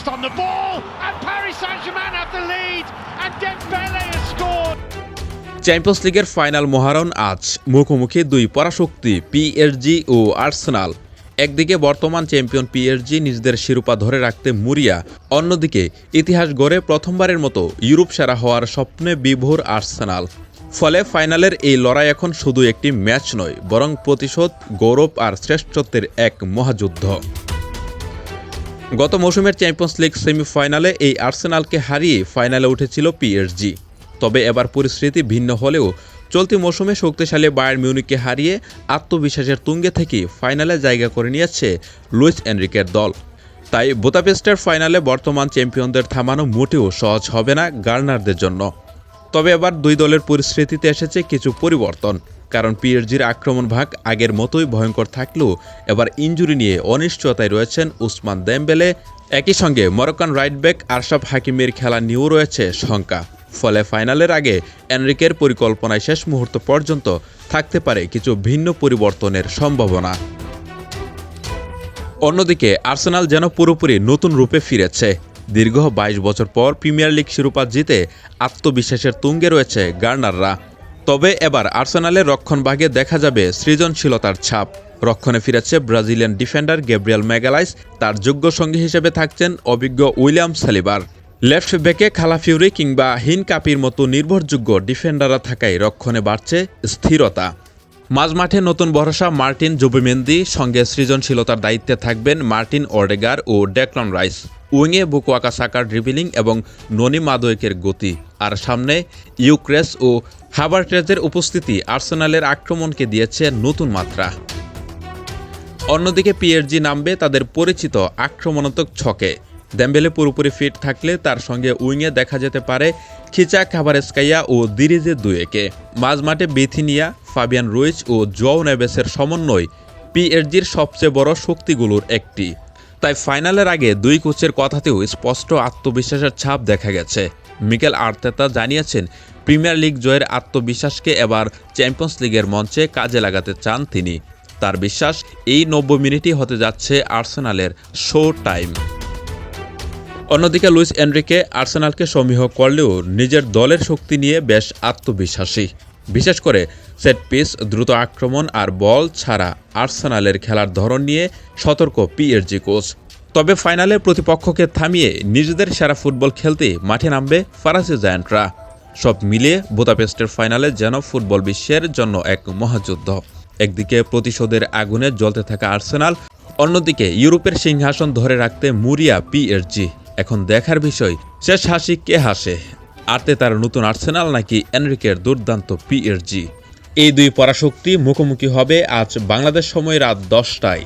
Lost on the ball, and Paris Saint-Germain have the lead, and Dembele has scored. Champions লিগের final মহারণ আজ মুখোমুখি দুই পরাশক্তি PSG ও Arsenal. একদিকে বর্তমান চ্যাম্পিয়ন পিএসজি নিজেদের শিরোপা ধরে রাখতে মরিয়া, অন্যদিকে ইতিহাস গড়ে প্রথমবারের মতো ইউরোপ সেরা হওয়ার স্বপ্নে বিভোর আর্সেনাল। ফলে ফাইনালের এই লড়াই এখন শুধু একটি ম্যাচ নয়, বরং প্রতিশোধ, গৌরব আর শ্রেষ্ঠত্বের এক মহাযুদ্ধ। গত মৌসুমের চ্যাম্পিয়ন্স লিগ সেমিফাইনালে এই আর্সেনালকে হারিয়ে ফাইনালে উঠেছিল পিএসজি। তবে এবার পরিস্থিতি ভিন্ন হলেও চলতি মৌসুমে শক্তিশালী বায়ার্ন মিউনিখকে হারিয়ে আত্মবিশ্বাসের তুঙ্গে থেকে ফাইনালে জায়গা করে নিয়েছে লুইস এনরিকের দল। তাই বুদাপেস্টের ফাইনালে বর্তমান চ্যাম্পিয়নদের থামানো মোটেও সহজ হবে না গার্নারদের জন্য। তবে এবার দুই দলের পরিস্থিতিতে এসেছে কিছু পরিবর্তন, কারণ পিএসজির আক্রমণ ভাগ আগের মতোই ভয়ঙ্কর থাকলেও এবার ইনজুরি নিয়ে অনিশ্চয়তায় রয়েছেন উসমান দেমবেলে। একই সঙ্গে মরক্কান রাইট ব্যাক আশরাফ হাকিমের খেলা নিয়েও রয়েছে শঙ্কা। ফলে ফাইনালের আগে এনরিকের পরিকল্পনায় শেষ মুহূর্ত পর্যন্ত থাকতে পারে কিছু ভিন্ন পরিবর্তনের সম্ভাবনা। অন্যদিকে আর্সেনাল যেন পুরোপুরি নতুন রূপে ফিরেছে। দীর্ঘ ২২ বছর পর প্রিমিয়ার লিগ শিরোপা জিতে আত্মবিশ্বাসের তুঙ্গে রয়েছে গার্নাররা। তবে এবার আর্সেনালের রক্ষণভাগে দেখা যাবে সৃজনশীলতার ছাপ। রক্ষণে ফিরেছে ব্রাজিলিয়ান ডিফেন্ডার গ্যাব্রিয়েল ম্যাগালাইস, তার যোগ্য সঙ্গী হিসেবে থাকছেন অভিজ্ঞ উইলিয়াম সালিবার। লেফট ব্যাকে খালাফিউরি কিংবা হিনকাপির মতো নির্ভরযোগ্য ডিফেন্ডাররা থাকায় রক্ষণে বাড়ছে স্থিরতা। মাঝমাঠে নতুন ভরসা মার্টিন জুবিমেন্দি, সঙ্গে সৃজনশীলতার দায়িত্বে থাকবেন মার্টিন ওডেগার ও ডেক্লান রাইস। উইংয়ে বুকায়ো সাকার ড্রিবলিং এবং ননি মাদুয়েকের গতি, আর সামনে ইউক্রেস ও হাভার্টজের উপস্থিতি আর্সেনালের আক্রমণকে দিয়েছে নতুন মাত্রা। অন্যদিকে পিএসজি নামবে তাদের পরিচিত আক্রমণাত্মক ছকে। দেমবেলে পুরোপুরি ফিট থাকলে তার সঙ্গে উইংয়ে দেখা যেতে পারে খিচা কাভারেস্কাইয়া ও দিরিজে দুয়েকে। মাঝমাঠে বিথিনিয়া, ফাবিয়ান রুইচ ও জোয়াও নেভেসের সমন্বয় পিএসজির সবচেয়ে বড় শক্তিগুলোর একটি। তাই ফাইনালের আগে দুই কোচের কথাতেও স্পষ্ট আত্মবিশ্বাসের ছাপ দেখা গেছে। মিকেল আর্তেতা জানিয়েছেন প্রিমিয়ার লিগ জয়ের আত্মবিশ্বাসকে এবার চ্যাম্পিয়ন্স লিগের মঞ্চে কাজে লাগাতে চান তিনি। তার বিশ্বাস এই ৯০ মিনিটই হতে যাচ্ছে আর্সেনালের শো টাইম। অন্যদিকে লুইস এনরিকে আর্সেনালকে সমীহ করলেও নিজের দলের শক্তি নিয়ে বেশ আত্মবিশ্বাসী। বিশেষ করে সেট পিস, দ্রুত আক্রমণ আর বল ছাড়া আর্সেনালের খেলার ধরন নিয়ে সতর্ক পিএসজি কোচ। তবে ফাইনালের প্রতিপক্ষকে থামিয়ে নিজেদের সেরা ফুটবল খেলতে মাঠে নামবে ফরাসি জায়ান্টরা। সব মিলিয়ে বুদাপেস্টের ফাইনালে যেন ফুটবল বিশ্বের জন্য এক মহাযুদ্ধ। একদিকে প্রতিশোধের আগুনে জ্বলতে থাকা আর্সেনাল, অন্যদিকে ইউরোপের সিংহাসন ধরে রাখতে মরিয়া পিএসজি। এখন দেখার বিষয় শেষ হাসি কে হাসে, আর্তেতার নতুন আর্সেনাল নাকি এনরিকের দুর্দান্ত পিএসজি। এই দুই পরাশক্তি মুখোমুখি হবে আজ বাংলাদেশ সময় রাত ১০টায়।